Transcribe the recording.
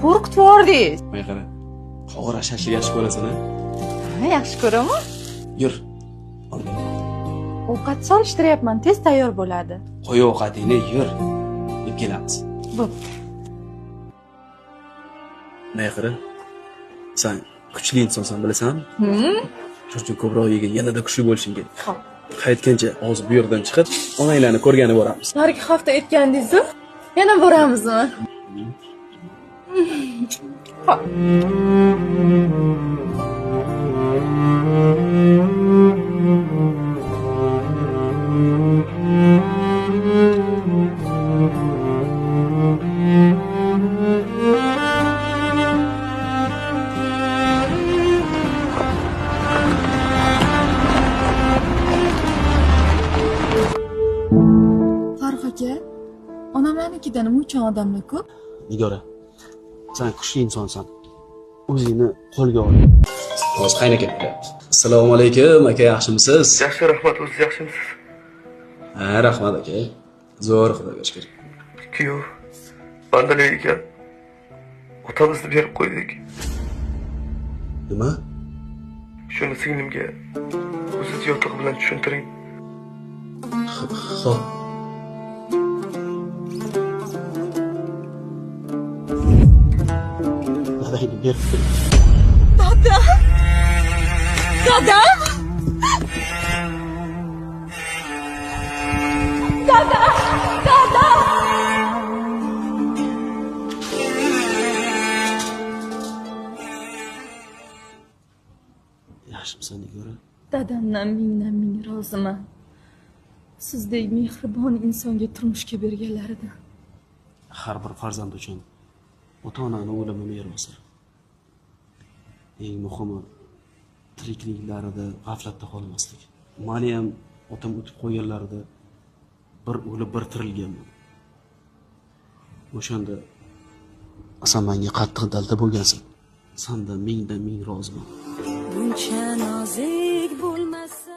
Qo'rqitib yubordingiz. Voy qara. Qora shashlik yaxshi ko'rasan-a? Ha, yaxshi ko'raman. Yur. Oldin. Ovqat solishtiryapman, tez tayyor bo'ladi. Qo'y ovqatingni, yur. Deb kelamiz. Bo'pti. Voy qara. Sen kuchli insonsan, bilasanmi? Shuning uchun ko'proq yegin, yanada kuchli bo'lishing kerak. Xo'p. Qaytgancha hozir bu yerdan chiqib, onanglarni ko'rgani boramiz. Narigi hafta aytgandingiz-ku, yana boramizmi? Xo'p. Farruh aka, onamlarnikida nima uchun odamlar ko'p? Nigora, sen kuchli insonsan. O'zingni qo'lga ol. Hozir qaynaka kelyapti. Assalomu alaykum, aka, yaxshimisiz? Yaxshi, rahmat. O'zingiz yaxshimisiz? Ha, rahmat aka. Zo'r, xudoga shukr. Kuyov, bandalik ekan. Otamizni berib qo'ydik. Nima? Shuni singlimga o'ziz yotig'i bilan tushuntiring. Xo'p. Dadangni berib qo'y. Dadam! Yaxshimisan, Nigora? Dadamdan ming roziman. Sizdek mehribon insonga turmushga berganlaridan. Har bir farzand uchun ota-onani o'limi merosir. Eng muhimi tirikliklarida g'aflatda qolmaslik. Meni ham otam o'tib qo'yganlarida bir o'lib bir tirilganman. O'shanda sen menga qattiq dalda bo'lgansan. Sendan ming roziman. Buncha nozik bo'lmasa